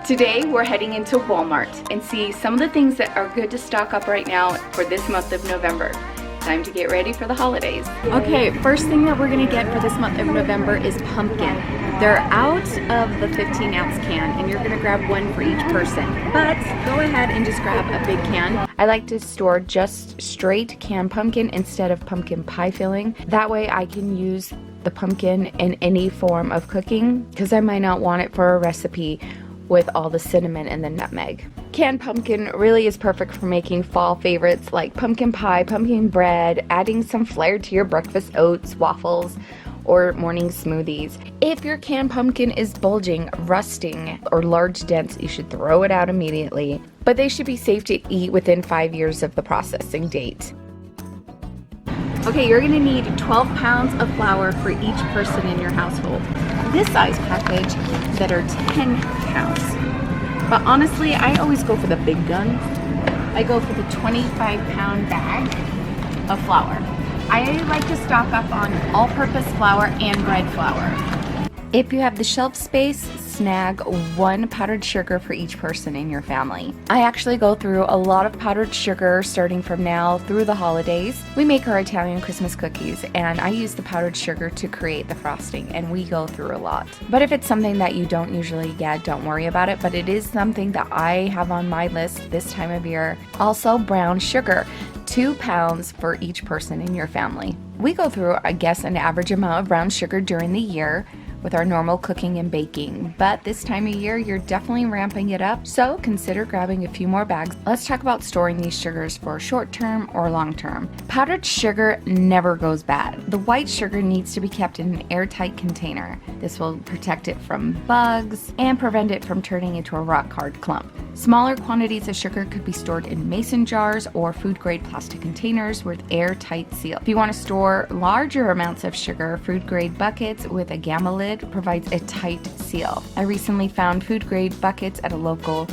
Today we're heading into Walmart and see some of the things that are good to stock up right now for this month of November. Time to get ready for the holidays. Okay, first thing that we're gonna get for this month of November is pumpkin. They're out of the 15-ounce can and you're gonna grab one for each person. But go ahead and just grab a big can. I like to store just straight canned pumpkin instead of pumpkin pie filling. That way I can use the pumpkin in any form of cooking because I might not want it for a recipe with all the cinnamon and the nutmeg. Canned pumpkin really is perfect for making fall favorites like pumpkin pie, pumpkin bread, adding some flair to your breakfast oats, waffles, or morning smoothies. If your canned pumpkin is bulging, rusting, or large dents, you should throw it out immediately. But they should be safe to eat within 5 years of the processing date. Okay, you're gonna need 12 pounds of flour for each person in your household. This size package that are 10 pounds. But honestly, I always go for the big guns. I go for the 25-pound bag of flour. I like to stock up on all-purpose flour and bread flour. If you have the shelf space, snag 1 powdered sugar for each person in your family. I actually go through a lot of powdered sugar starting from now through the holidays. We make our Italian Christmas cookies and I use the powdered sugar to create the frosting and we go through a lot. But if it's something that you don't usually get, don't worry about it, but it is something that I have on my list this time of year. Also brown sugar. 2 pounds for each person in your family. We go through, I guess, an average amount of brown sugar during the year with our normal cooking and baking, but this time of year you're definitely ramping it up, so consider grabbing a few more bags. Let's talk about storing these sugars for short term or long term. Powdered sugar never goes bad. The white sugar needs to be kept in an airtight container. This will protect it from bugs and prevent it from turning into a rock hard clump. Smaller quantities of sugar could be stored in mason jars or food grade plastic containers with airtight seal. If you want to store larger amounts of sugar, food grade buckets with a gamma lid provides a tight seal. I recently found food grade buckets at a local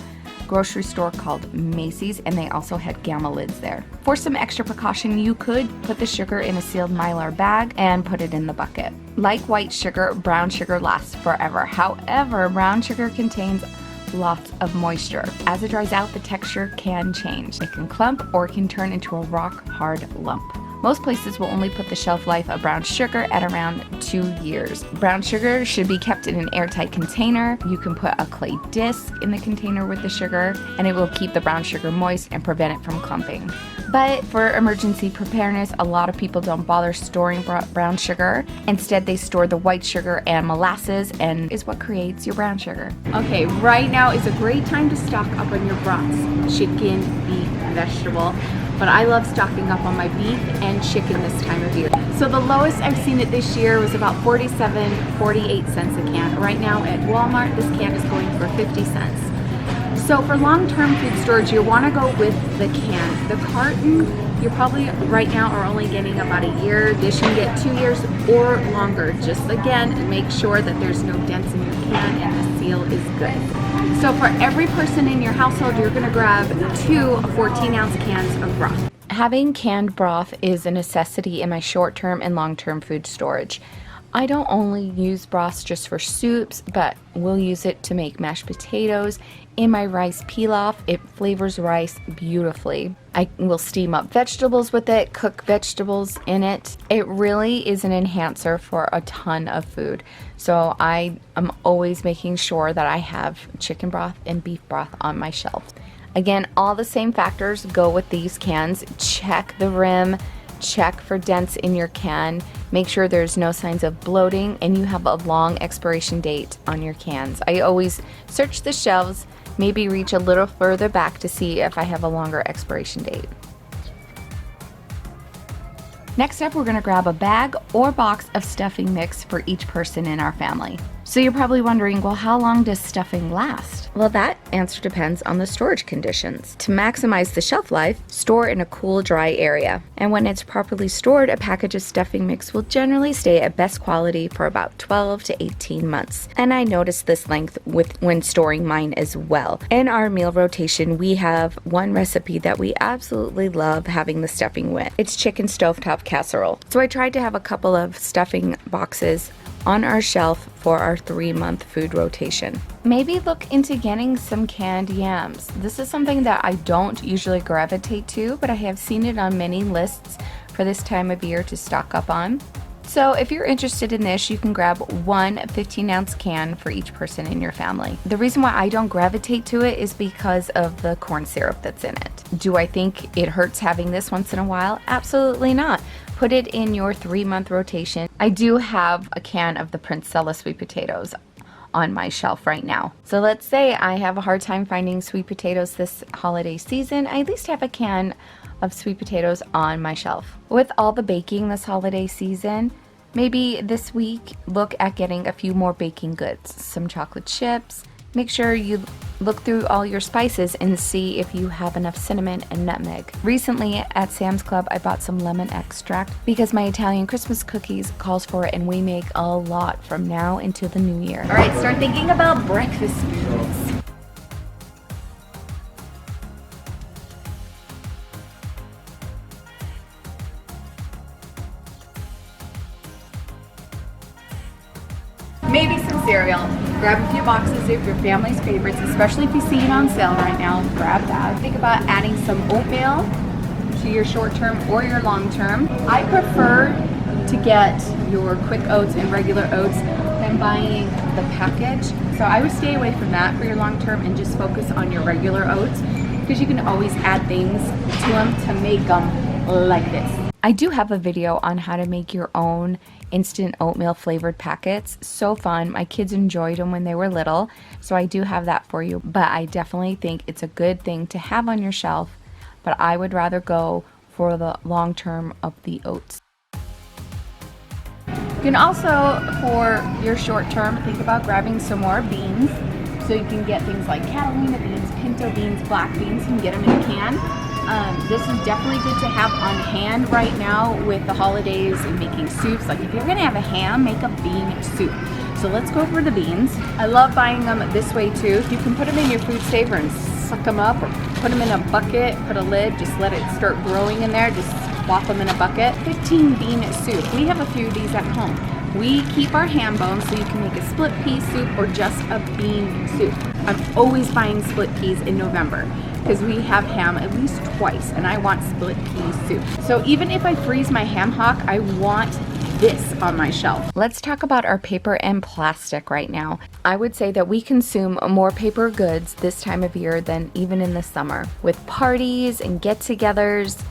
grocery store called Macy's and they also had gamma lids there. For some extra precaution, you could put the sugar in a sealed Mylar bag and put it in the bucket. Like white sugar, brown sugar lasts forever. However, brown sugar contains lots of moisture. As it dries out, the texture can change. It can clump or it can turn into a rock hard lump. Most places will only put the shelf life of brown sugar at around 2 years. Brown sugar should be kept in an airtight container. You can put a clay disc in the container with the sugar and it will keep the brown sugar moist and prevent it from clumping. But for emergency preparedness, a lot of people don't bother storing brown sugar. Instead, they store the white sugar and molasses and is what creates your brown sugar. Okay, right now is a great time to stock up on your broths. Chicken, beef, vegetable. But I love stocking up on my beef and chicken this time of year. So the lowest I've seen it this year was about 48 cents a can. Right now at Walmart, this can is going for 50 cents. So for long-term food storage, you want to go with the can. The carton, you probably right now are only getting about a year. This you can get 2 years or longer. Just again, make sure that there's no dents in your can and the seal is good. So for every person in your household, you're going to grab 2 14-ounce cans of broth. Having canned broth is a necessity in my short-term and long-term food storage. I don't only use broths just for soups, but we'll use it to make mashed potatoes. In my rice pilaf, it flavors rice beautifully. I will steam up vegetables with it, cook vegetables in it. It really is an enhancer for a ton of food. So I am always making sure that I have chicken broth and beef broth on my shelf. Again, all the same factors go with these cans. Check the rim, check for dents in your can, make sure there's no signs of bloating, and you have a long expiration date on your cans. I always search the shelves, maybe reach a little further back to see if I have a longer expiration date. Next up, we're going to grab a bag or box of stuffing mix for each person in our family. So you're probably wondering, well, how long does stuffing last? Well, that answer depends on the storage conditions. To maximize the shelf life, store in a cool, dry area. And when it's properly stored, a package of stuffing mix will generally stay at best quality for about 12 to 18 months. And I noticed this length when storing mine as well. In our meal rotation, we have one recipe that we absolutely love having the stuffing with. It's chicken stovetop casserole. So I tried to have a couple of stuffing boxes on our shelf for our 3-month food rotation. Maybe look into getting some canned yams. This is something that I don't usually gravitate to, but I have seen it on many lists for this time of year to stock up on. So if you're interested in this, you can grab one 15-ounce can for each person in your family. The reason why I don't gravitate to it is because of the corn syrup that's in it. Do I think it hurts having this once in a while? Absolutely not. Put it in your 3-month rotation. I do have a can of the Princella sweet potatoes on my shelf right now. So let's say I have a hard time finding sweet potatoes this holiday season, I at least have a can of sweet potatoes on my shelf. With all the baking this holiday season, maybe this week look at getting a few more baking goods, some chocolate chips. Make sure you look through all your spices and see if you have enough cinnamon and nutmeg. Recently at Sam's Club, I bought some lemon extract because my Italian Christmas cookies calls for it, and we make a lot from now until the new year. All right, start thinking about breakfast foods. Maybe some cereal. Grab a few boxes of your family's favorites, especially if you see it on sale right now. Grab that. Think about adding some oatmeal to your short term or your long term. I prefer to get your quick oats and regular oats than buying the package. So I would stay away from that for your long term and just focus on your regular oats, because you can always add things to them to make them like this. I do have a video on how to make your own instant oatmeal flavored packets. So fun. My kids enjoyed them when they were little, so I do have that for you. But I definitely think it's a good thing to have on your shelf, but I would rather go for the long term of the oats. You can also, for your short term, think about grabbing some more beans. So you can get things like Catalina beans, pinto beans, black beans. You can get them in a can. This is definitely good to have on hand right now with the holidays and making soups. Like if you're gonna have a ham, make a bean soup. So let's go for the beans. I love buying them this way too. You can put them in your food saver and suck them up, or put them in a bucket, put a lid, just let it start growing in there, just plop them in a bucket. 15 bean soup. We have a few of these at home. We keep our ham bones so you can make a split pea soup or just a bean soup. I'm always buying split peas in November because we have ham at least twice and I want split pea soup. So even if I freeze my ham hock, I want this on my shelf. Let's talk about our paper and plastic right now. I would say that we consume more paper goods this time of year than even in the summer, with parties and get-togethers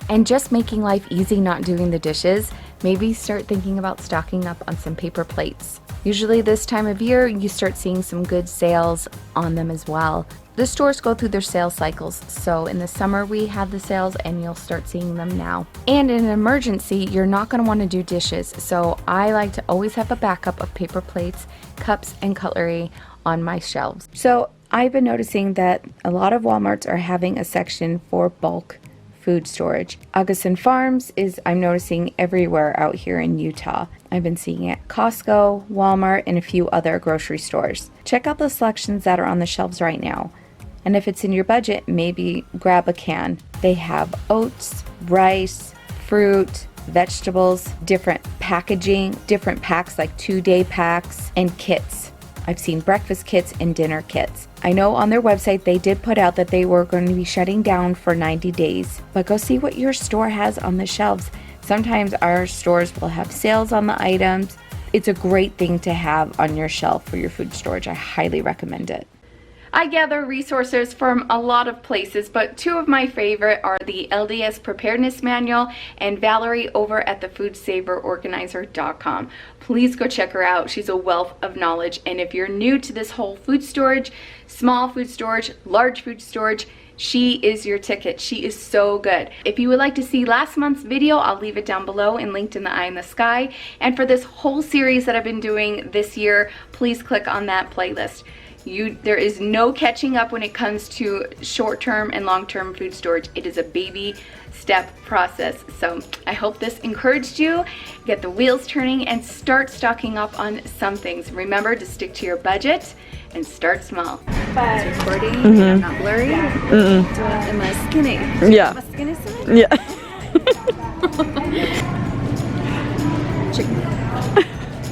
and just making life easy not doing the dishes. Maybe start thinking about stocking up on some paper plates. Usually this time of year, you start seeing some good sales on them as well. The stores go through their sales cycles, so in the summer we have the sales and you'll start seeing them now. And in an emergency, you're not going to want to do dishes, so I like to always have a backup of paper plates, cups, and cutlery on my shelves. So I've been noticing that a lot of Walmarts are having a section for bulk food storage. Augustin Farms is, I'm noticing, everywhere out here in Utah. I've been seeing it at Costco, Walmart, and a few other grocery stores. Check out the selections that are on the shelves right now. And if it's in your budget, maybe grab a can. They have oats, rice, fruit, vegetables, different packaging, different packs like 2-day packs, and kits. I've seen breakfast kits and dinner kits. I know on their website they did put out that they were going to be shutting down for 90 days, but go see what your store has on the shelves. Sometimes our stores will have sales on the items. It's a great thing to have on your shelf for your food storage. I highly recommend it. I gather resources from a lot of places, but two of my favorite are the LDS Preparedness Manual and Valerie over at the foodsaverorganizer.com. Please go check her out. She's a wealth of knowledge, and if you're new to this whole food storage, small food storage, large food storage, she is your ticket. She is so good. If you would like to see last month's video, I'll leave it down below and linked in the eye in the sky. And for this whole series that I've been doing this year, please click on that playlist. There is no catching up when it comes to short-term and long-term food storage. It is a baby step process. So I hope this encouraged you, get the wheels turning, and start stocking up on some things. Remember to stick to your budget and start small. It's recording, I'm not blurry. Am I skinny? Yeah. Am I skinny? Yeah.